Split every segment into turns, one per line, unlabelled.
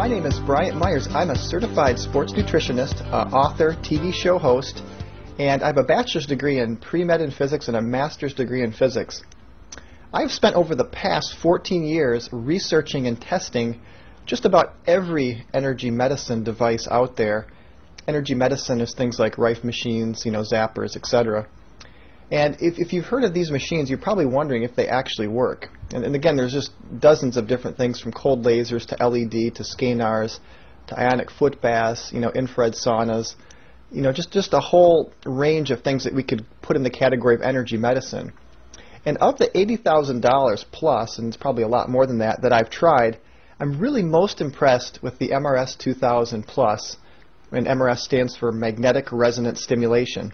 My name is Bryant Myers. I'm a certified sports nutritionist, author, TV show host, and I have a bachelor's degree in pre-med in physics and a master's degree in physics. I've spent over the past 14 years researching and testing just about every energy medicine device out there. Energy medicine is things like Rife machines, zappers, etc. And if you've heard of these machines, you're probably wondering if they actually work. And again, there's just dozens of different things, from cold lasers to LED to scanars to ionic foot baths, infrared saunas, just a whole range of things that we could put in the category of energy medicine. And of the $80,000 plus, and it's probably a lot more than that I've tried, I'm really most impressed with the MRS 2000 plus, and MRS stands for magnetic resonance stimulation.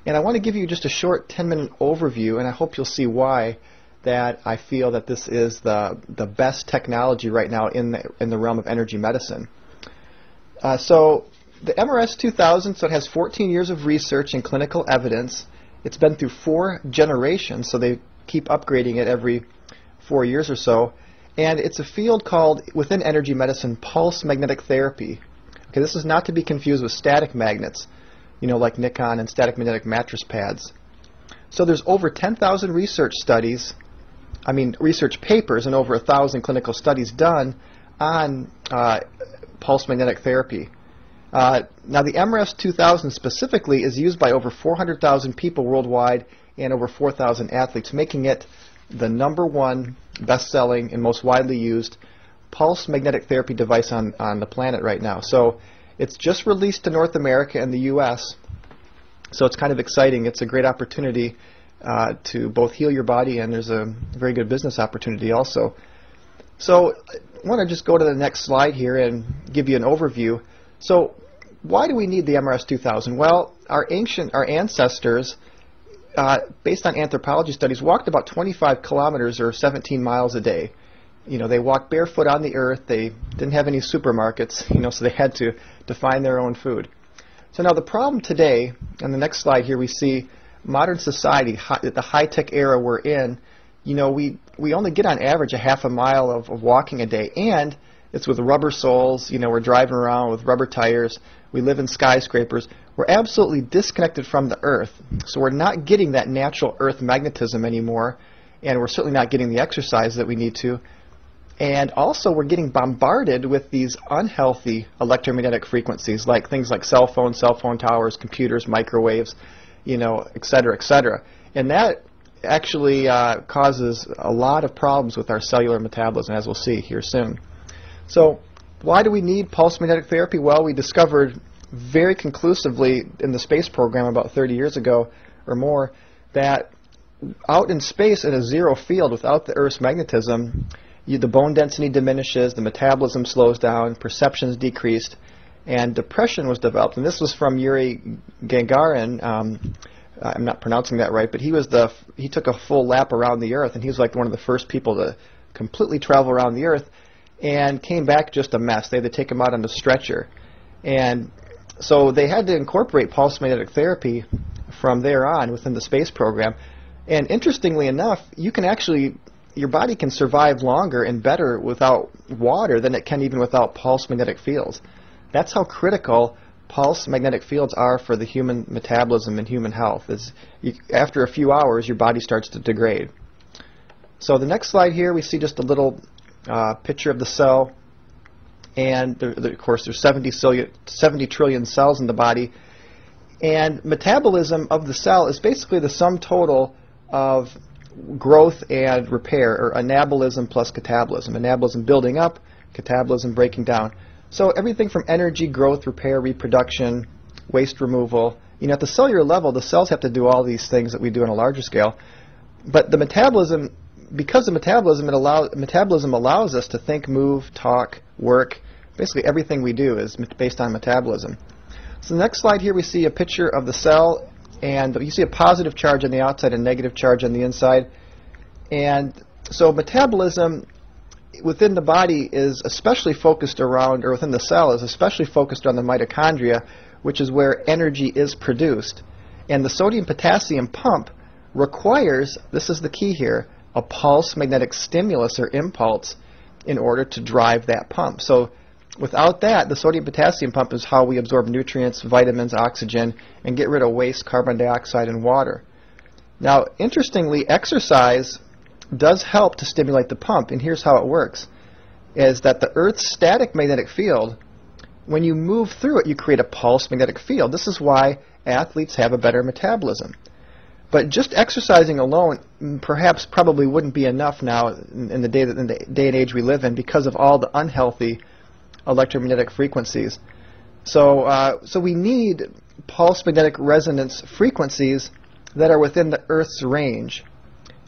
And I want to give you just a short 10-minute overview, and I hope you'll see why that I feel that this is the best technology right now in the realm of energy medicine. So the MRS 2000, so it has 14 years of research and clinical evidence. It's been through 4 generations, so they keep upgrading it every 4 years or so. And it's a field called, within energy medicine, pulse magnetic therapy. Okay, this is not to be confused with static magnets, like Nikon and static magnetic mattress pads. So there's over 10,000 research papers and over 1,000 clinical studies done on pulse magnetic therapy. Now the MRS 2000 specifically is used by over 400,000 people worldwide and over 4,000 athletes, making it the #1 best-selling and most widely used pulse magnetic therapy device on the planet right now. So it's just released to North America and the US, so it's kind of exciting. It's a great opportunity to both heal your body, and there's a very good business opportunity also. So I want to just go to the next slide here and give you an overview. So why do we need the MRS 2000? Well, our ancestors, based on anthropology studies, walked about 25 kilometers or 17 miles a day. They walked barefoot on the earth. They didn't have any supermarkets, so they had to find their own food. So now the problem today, on the next slide here, we see modern society, the high-tech era we're in. We only get on average a half a mile of walking a day, and it's with rubber soles. We're driving around with rubber tires. We live in skyscrapers. We're absolutely disconnected from the earth, so we're not getting that natural earth magnetism anymore, and we're certainly not getting the exercise that we need to. And also we're getting bombarded with these unhealthy electromagnetic frequencies, like things like cell phone towers, computers, microwaves, et cetera, et cetera. And that actually causes a lot of problems with our cellular metabolism, as we'll see here soon. So why do we need pulse magnetic therapy? Well, we discovered very conclusively in the space program about 30 years ago or more that out in space in a zero field without the Earth's magnetism, the bone density diminishes, the metabolism slows down, perception's decreased, and depression was developed. And this was from Yuri Gagarin. I'm not pronouncing that right, but he took a full lap around the Earth, and he was like one of the first people to completely travel around the Earth, and came back just a mess. They had to take him out on a stretcher. And so they had to incorporate pulse magnetic therapy from there on within the space program. And interestingly enough, your body can survive longer and better without water than it can even without pulse magnetic fields. That's how critical pulse magnetic fields are for the human metabolism and human health. After a few hours, your body starts to degrade. So the next slide here, we see just a little picture of the cell. And of course, there's 70 trillion cells in the body. And metabolism of the cell is basically the sum total of growth and repair, or anabolism plus catabolism. Anabolism building up, catabolism breaking down. So everything from energy, growth, repair, reproduction, waste removal. At the cellular level, the cells have to do all these things that we do on a larger scale. But the metabolism, because of metabolism, metabolism allows us to think, move, talk, work. Basically everything we do is based on metabolism. So the next slide here, we see a picture of the cell, and you see a positive charge on the outside and negative charge on the inside. And so metabolism within the body is especially focused around, or within the cell is especially focused on the mitochondria, which is where energy is produced. And the sodium-potassium pump requires, this is the key here, a pulse magnetic stimulus or impulse in order to drive that pump. So without that, the sodium-potassium pump is how we absorb nutrients, vitamins, oxygen, and get rid of waste, carbon dioxide, and water. Now, interestingly, exercise does help to stimulate the pump, and here's how it works, is that the Earth's static magnetic field, when you move through it, you create a pulsed magnetic field. This is why athletes have a better metabolism. But just exercising alone probably wouldn't be enough now in the day and age we live in because of all the unhealthy electromagnetic frequencies. So we need pulsed magnetic resonance frequencies that are within the Earth's range.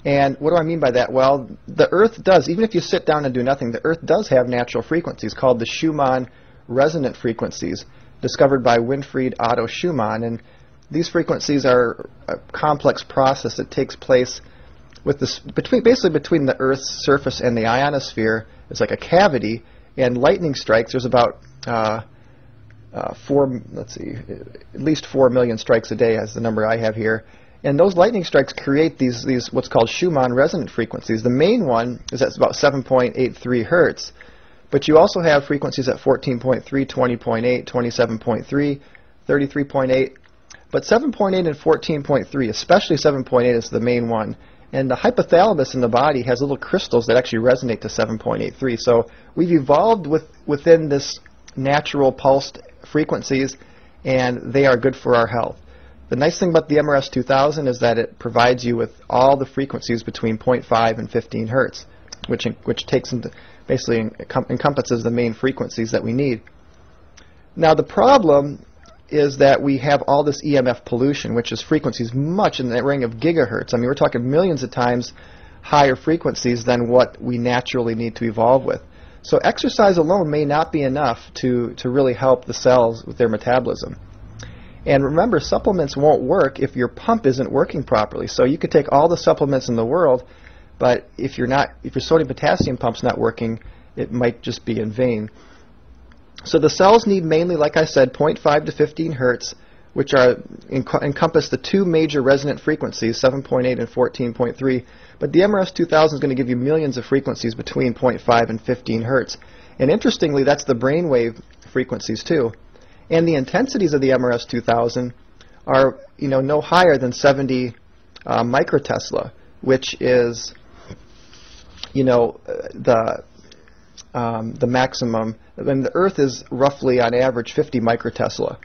And what do I mean by that? Well, the Earth does, even if you sit down and do nothing, the Earth does have natural frequencies called the Schumann resonant frequencies, discovered by Winfried Otto Schumann. And these frequencies are a complex process that takes place with basically between the Earth's surface and the ionosphere. It's like a cavity, and lightning strikes. There's about at least 4 million strikes a day, as the number I have here. And those lightning strikes create these what's called Schumann resonant frequencies. The main one is at about 7.83 hertz, but you also have frequencies at 14.3, 20.8, 27.3, 33.8. But 7.8 and 14.3, especially 7.8, is the main one. And the hypothalamus in the body has little crystals that actually resonate to 7.83. So we've evolved within this natural pulsed frequencies, and they are good for our health. The nice thing about the MRS 2000 is that it provides you with all the frequencies between 0.5 and 15 hertz, which takes into basically encompasses the main frequencies that we need. Now the problem is that we have all this EMF pollution, which is frequencies much in the ring of gigahertz. I mean, we're talking millions of times higher frequencies than what we naturally need to evolve with. So exercise alone may not be enough to really help the cells with their metabolism. And remember, supplements won't work if your pump isn't working properly. So you could take all the supplements in the world, but if your sodium-potassium pump's not working, it might just be in vain. So the cells need mainly, like I said, 0.5 to 15 hertz, which are encompass the two major resonant frequencies, 7.8 and 14.3. But the MRS 2000 is going to give you millions of frequencies between 0.5 and 15 hertz. And interestingly, that's the brainwave frequencies too. And the intensities of the MRS 2000 are, no higher than 70 microtesla, which is, the maximum. When the Earth is roughly on average 50 microtesla.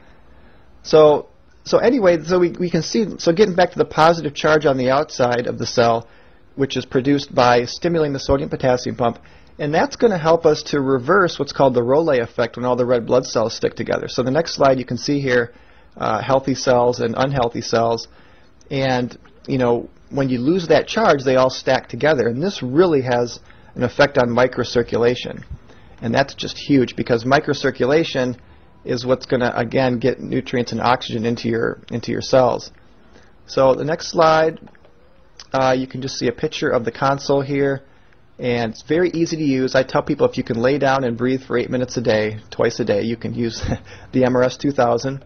So we can see. So getting back to the positive charge on the outside of the cell, which is produced by stimulating the sodium-potassium pump. And that's going to help us to reverse what's called the Rayleigh effect when all the red blood cells stick together. So the next slide you can see here healthy cells and unhealthy cells. And, when you lose that charge, they all stack together. And this really has an effect on microcirculation. And that's just huge because microcirculation is what's going to, again, get nutrients and oxygen into your cells. So the next slide, you can just see a picture of the console here. And it's very easy to use. I tell people if you can lay down and breathe for 8 minutes a day, twice a day, you can use the MRS 2000.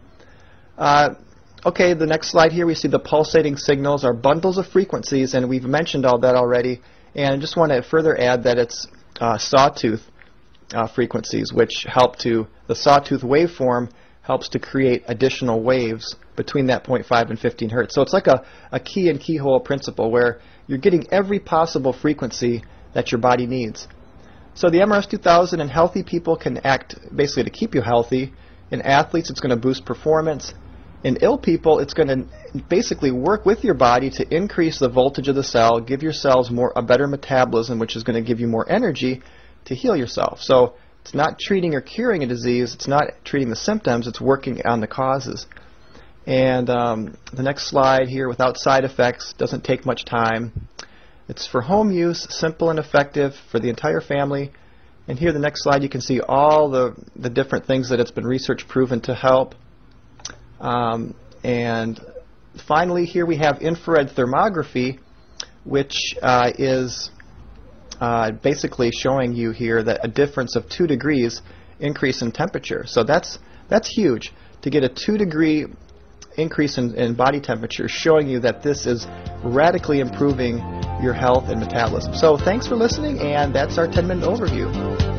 Okay, the next slide here, we see the pulsating signals are bundles of frequencies, and we've mentioned all that already. And I just want to further add that it's sawtooth frequencies, which help to, the sawtooth waveform helps to create additional waves between that 0.5 and 15 hertz. So it's like a key and keyhole principle where you're getting every possible frequency that your body needs. So the MRS 2000 in healthy people can act basically to keep you healthy. In athletes, it's going to boost performance. In ill people, it's going to basically work with your body to increase the voltage of the cell, give your cells a better metabolism, which is going to give you more energy to heal yourself. So it's not treating or curing a disease, it's not treating the symptoms, it's working on the causes. And the next slide here, without side effects, doesn't take much time. It's for home use, simple and effective for the entire family. And here, the next slide, you can see all the different things that it's been research proven to help. And finally, here we have infrared thermography, which is basically showing you here that a difference of 2 degrees increase in temperature. So that's huge. To get a 2-degree increase in body temperature, showing you that this is radically improving your health and metabolism. So thanks for listening, and that's our 10-minute overview.